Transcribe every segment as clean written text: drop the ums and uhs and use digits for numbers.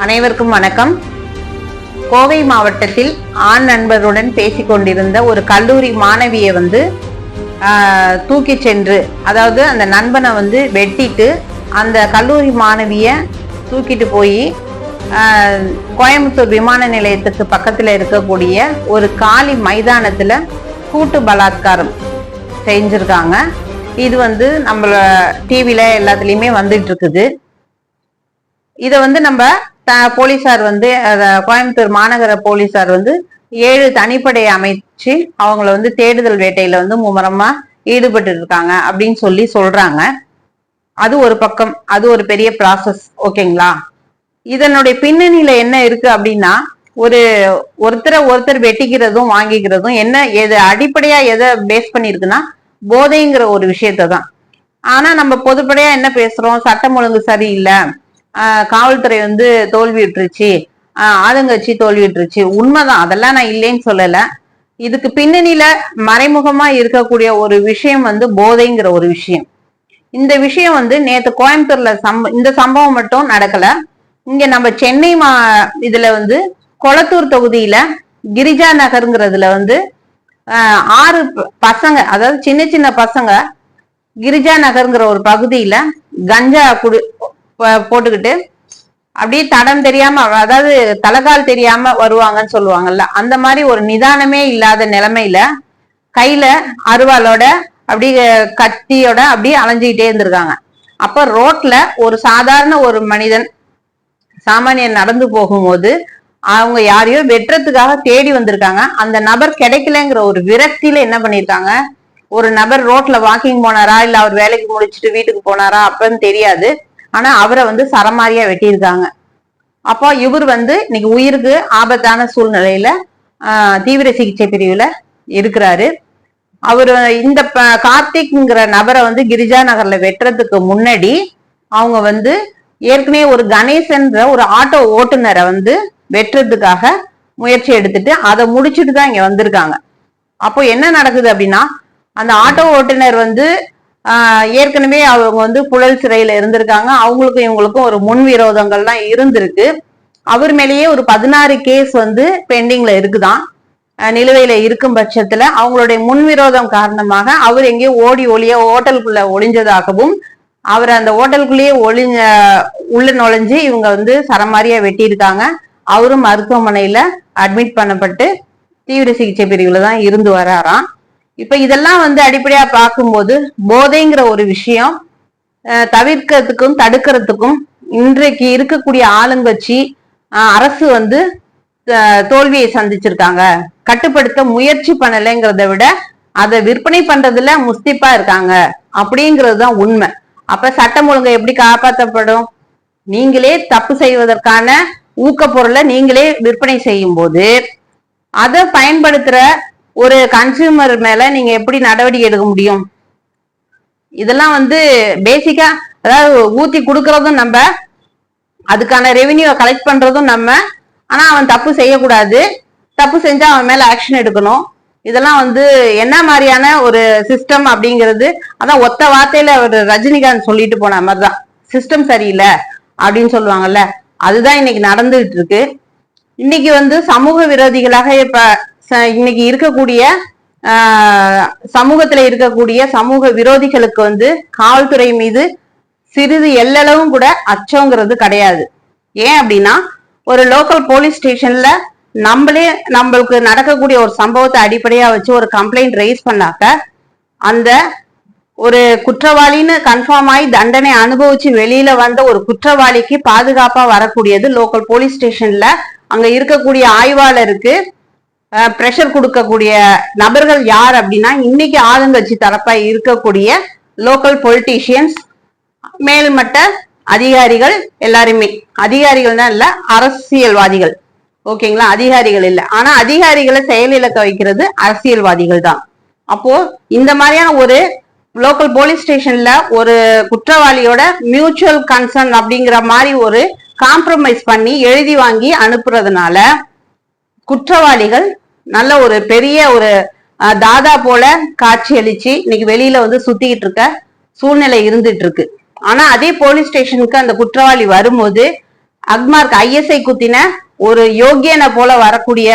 அனைவருக்கும் வணக்கம். கோவை மாவட்டத்தில் ஆண் நண்பருடன் பேசிக்கொண்டிருந்த ஒரு கல்லூரி மாணவியை தூக்கி சென்று, அதாவது அந்த நண்பனை வெட்டிட்டு அந்த கல்லூரி மாணவியை தூக்கிட்டு போய் கோயம்புத்தூர் விமான நிலையத்துக்கு பக்கத்தில் இருக்கக்கூடிய ஒரு காலி மைதானத்தில் கூட்டு பலாத்காரம் செஞ்சிருக்காங்க. இது நம்மள டிவில எல்லாத்துலேயுமே வந்துட்டு இருக்குது. இதை நம்ம போலீசார் கோயம்புத்தூர் மாநகர போலீசார் 7 தனிப்படை அமைச்சு அவங்கள தேடுதல் வேட்டையில மும்முரமா ஈடுபட்டு இருக்காங்க அப்படின்னு சொல்றாங்க. அது ஒரு பக்கம், அது ஒரு பெரிய ப்ராசஸ். ஓகேங்களா? இதனுடைய பின்னணியில என்ன இருக்கு அப்படின்னா, ஒருத்தர் வெட்டிக்கிறதும் வாங்கிக்கிறதும் எது அடிப்படையா எதை பேஸ் பண்ணிருக்குன்னா போதைங்கிற ஒரு விஷயத்தான். ஆனா நம்ம பொதுப்படையா என்ன பேசுறோம்? சட்டம் ஒழுங்கு சரியில்லை, காவல்துறை தோல்வியுற்றுச்சு, ஆளுங்கட்சி தோல்வியுற்றுச்சு. உண்மைதான், அதெல்லாம் நான் இல்லைன்னு சொல்லல. இதுக்கு பின்னணியில மறைமுகமா இருக்கக்கூடிய ஒரு விஷயம் போதைங்கிற ஒரு விஷயம். இந்த விஷயம் நேத்து கோயம்புத்தூர்ல இந்த சம்பவம் மட்டும் நடக்கல. இங்க நம்ம சென்னை இதுல கொளத்தூர் தொகுதியில கிரிஜா நகருங்கிறதுல 6 பசங்க, அதாவது சின்ன சின்ன பசங்க கிரிஜா நகருங்கிற ஒரு பகுதியில கஞ்சா போட்டுக்கிட்டு அப்படியே தடம் தெரியாம, அதாவது தலைகால் தெரியாம வருவாங்கன்னு சொல்லுவாங்கல்ல, அந்த மாதிரி ஒரு நிதானமே இல்லாத நிலைமையில கையில அருவாளோட அப்படியே கத்தியோட அப்படியே அலைஞ்சிக்கிட்டே இருந்திருக்காங்க. அப்ப ரோட்ல ஒரு சாதாரண ஒரு மனிதன், சாமானியன் நடந்து போகும்போது அவங்க யாரையோ வெட்டுறதுக்காக தேடி வந்திருக்காங்க. அந்த நபர் கிடைக்கலங்கிற ஒரு விரக்தியில என்ன பண்ணிருக்காங்க, ஒரு நபர் ரோட்ல வாக்கிங் போனாரா இல்ல அவர் வேலைக்கு முடிச்சுட்டு வீட்டுக்கு போனாரா அப்பன்னு தெரியாது, ஆனா அவரை சரமாரியா வெட்டியிருக்காங்க. அப்போ இவர் இன்னைக்கு உயிருக்கு ஆபத்தான சூழ்நிலையில தீவிர சிகிச்சை பிரிவுல இருக்கிறாரு. அவரு இந்த கார்த்திக்ங்கிற நபரை கிரிஜா நகர்ல வெட்டுறதுக்கு முன்னாடி அவங்க ஏற்கனவே ஒரு கணேசன்ற ஒரு ஆட்டோ ஓட்டுநரை வெட்டுறதுக்காக முயற்சி எடுத்துட்டு அதை முடிச்சுட்டு தான் இங்க வந்திருக்காங்க. அப்போ என்ன நடக்குது அப்படின்னா, அந்த ஆட்டோ ஓட்டுநர் ஏற்கனவே அவங்க புழல் சிறையில இருந்திருக்காங்க. அவங்களுக்கும் இவங்களுக்கும் ஒரு முன்விரோதங்கள்லாம் இருந்திருக்கு. அவர் மேலேயே ஒரு 16 கேஸ் பெண்டிங்ல இருக்குதான், நிலுவையில இருக்கும் பட்சத்துல அவங்களுடைய முன்விரோதம் காரணமாக அவர் எங்கேயோ ஒளிய ஹோட்டலுக்குள்ள ஒளிஞ்சதாகவும், அவர் அந்த ஹோட்டலுக்குள்ளேயே உள்ள நுழைஞ்சு இவங்க சரமாரியா வெட்டியிருக்காங்க. அவரும் மருத்துவமனையில அட்மிட் பண்ணப்பட்டு தீவிர சிகிச்சை பிரிவுல தான் இருந்து வராராம். இப்ப இதெல்லாம் அடிப்படையா பார்க்கும்போது போதைங்கிற ஒரு விஷயம் தவிர்க்கிறதுக்கும் தடுக்கிறதுக்கும் இன்றைக்கு இருக்கக்கூடிய ஆளுங்கட்சி அரசு தோல்வியை சந்திச்சிருக்காங்க. கட்டுப்படுத்த முயற்சி பண்ணலைங்கிறத விட அதை விற்பனை பண்றதுல முஸ்திப்பா இருக்காங்க அப்படிங்கிறது தான் உண்மை. அப்ப சட்டம் ஒழுங்கை எப்படி காப்பாற்றப்படும்? நீங்களே தப்பு செய்வதற்கான ஊக்க பொருளை நீங்களே விற்பனை செய்யும் போது அதை பயன்படுத்துற ஒரு கன்சியூமர் மேல நீங்க எப்படி நடவடிக்கை எடுக்க முடியும்? இதெல்லாம் பேசிக்கா, அதாவது ஊத்தி கொடுக்கறதும் நம்ம, அதுக்கான ரெவென்யூ கலெக்ட் பண்றதும் நம்ம. ஆனா அவன் தப்பு செய்யக்கூடாது, தப்பு செஞ்சா அவன் மேல ஆக்ஷன் எடுக்கணும். இதெல்லாம் என்ன மாதிரியான ஒரு சிஸ்டம் அப்படிங்கிறது, அதான் ஒத்த வார்த்தையில ஒரு ரஜினிகாந்த் சொல்லிட்டு போன மாதிரிதான், சிஸ்டம் சரியில்லை அப்படின்னு சொல்லுவாங்கல்ல, அதுதான் இன்னைக்கு நடந்துகிட்டு இருக்கு. இன்னைக்கு சமூக விரோதிகளாக இப்ப இன்னைக்கு இருக்கக்கூடிய சமூகத்துல இருக்கக்கூடிய சமூக விரோதிகளுக்கு காவல்துறை மீது சிறிது எல்லளவும் கூட அச்சங்கிறது கிடையாது. ஏன் அப்படின்னா, ஒரு லோக்கல் போலீஸ் ஸ்டேஷன்ல நம்மளுக்கு நடக்கக்கூடிய ஒரு சம்பவத்தை அடிப்படையா வச்சு ஒரு கம்ப்ளைண்ட் ரைஸ் பண்ணாக்க, அந்த ஒரு குற்றவாளின்னு கன்ஃபார்ம் ஆகி தண்டனை அனுபவிச்சு வெளியில வந்த ஒரு குற்றவாளிக்கு பாதுகாப்பா வரக்கூடியது லோக்கல் போலீஸ் ஸ்டேஷன்ல அங்க இருக்கக்கூடிய ஆய்வாளருக்கு பிரஷர் கொடுக்கக்கூடிய நபர்கள் யார் அப்படின்னா, இன்னைக்கு ஆளுங்கட்சி தரப்பா இருக்கக்கூடிய லோக்கல் பொலிட்டீஷியன்ஸ், மேல்மட்ட அதிகாரிகள் எல்லாருமே. அதிகாரிகள் தான் இல்ல, அரசியல்வாதிகள். ஓகேங்களா? அதிகாரிகள் இல்ல, ஆனா அதிகாரிகளை செயலிழக்க வைக்கிறது அரசியல்வாதிகள் தான். அப்போ இந்த மாதிரியான ஒரு லோக்கல் போலீஸ் ஸ்டேஷன்ல ஒரு குற்றவாளியோட மியூச்சுவல் கன்சர்ன் அப்படிங்கிற மாதிரி ஒரு காம்ப்ரமைஸ் பண்ணி எழுதி வாங்கி அனுப்புறதுனால குற்றவாளிகள் நல்ல ஒரு பெரிய ஒரு தாதா போல காட்சி அளிச்சு இன்னைக்கு வெளியில சுத்திக்கிட்டு இருக்க சூழ்நிலை இருந்துட்டு இருக்கு. ஆனா அதே போலீஸ் ஸ்டேஷனுக்கு அந்த குற்றவாளி வரும்போது அக்மார்க் ISI குத்தின ஒரு யோகியனை போல வரக்கூடிய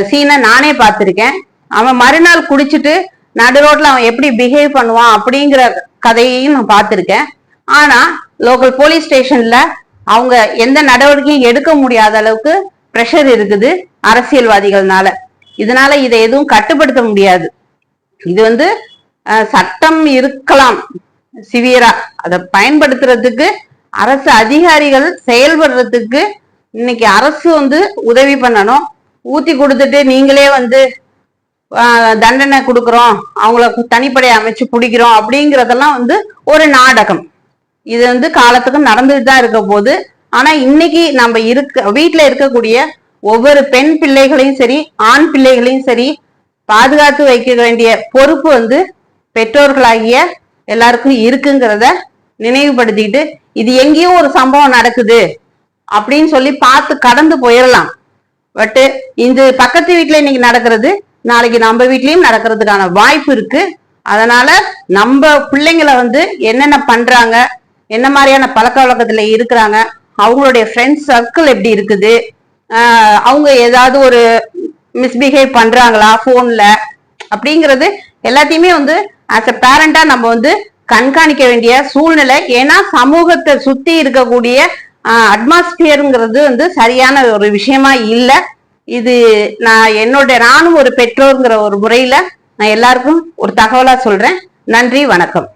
சீனை நானே பார்த்திருக்கேன். அவன் மறுநாள் குடிச்சிட்டு நடு ரோட்ல அவன் எப்படி பிஹேவ் பண்ணுவான் அப்படிங்கிற கதையையும் நான் பார்த்திருக்கேன். ஆனா லோக்கல் போலீஸ் ஸ்டேஷன்ல அவங்க எந்த நடவடிக்கையும் எடுக்க முடியாத அளவுக்கு பிரஷர் இருக்குது அரசியல்வாதிகள்னால. இதனால இதை எதுவும் கட்டுப்படுத்த முடியாது. இது சட்டம் இருக்கலாம் சிவியரா, அதை பயன்படுத்துறதுக்கு அரசு அதிகாரிகள் செயல்படுறதுக்கு இன்னைக்கு அரசு உதவி பண்ணணும். ஊத்தி கொடுத்துட்டு நீங்களே தண்டனை கொடுக்குறோம், அவங்கள தனிப்படை அமைச்சு பிடிக்கிறோம் அப்படிங்கறதெல்லாம் ஒரு நாடகம். இது காலத்துக்கு நடந்துட்டு தான் இருக்க போது. ஆனா இன்னைக்கு நம்ம வீட்டுல இருக்கக்கூடிய ஒவ்வொரு பெண் பிள்ளைகளையும் சரி ஆண் பிள்ளைகளையும் சரி பாதுகாத்து வைக்க வேண்டிய பொறுப்பு பெற்றோர்களாகிய எல்லாருக்கும் இருக்குங்கிறத நினைவுபடுத்திட்டு, இது எங்கேயோ ஒரு சம்பவம் நடக்குது அப்படின்னு சொல்லி பார்த்து கடந்து போயிடலாம். பட் இந்த பக்கத்து வீட்டுல இன்னைக்கு நடக்கிறது நாளைக்கு நம்ம வீட்லயும் நடக்கிறதுக்கான வாய்ப்பு இருக்கு. அதனால நம்ம பிள்ளைங்களை என்னென்ன பண்றாங்க, என்ன மாதிரியான பழக்க வழக்கத்துல இருக்கிறாங்க, அவங்களுடைய ஃப்ரெண்ட்ஸ் சர்க்கிள் எப்படி இருக்குது, அவங்க ஏதாவது ஒரு மிஸ்பிஹேவ் பண்றாங்களா போன்ல அப்படிங்கிறது எல்லாத்தையுமே ஆஸ் அ பேரண்டா நம்ம கண்காணிக்க வேண்டிய சூழ்நிலை. ஏன்னா சமூகத்தை சுத்தி இருக்கக்கூடிய அட்மாஸ்பியருங்கிறது சரியான ஒரு விஷயமா இல்லை. இது நானும் ஒரு பெற்றோருங்கிற ஒரு முறையில நான் எல்லாருக்கும் ஒரு தகவலா சொல்றேன். நன்றி, வணக்கம்.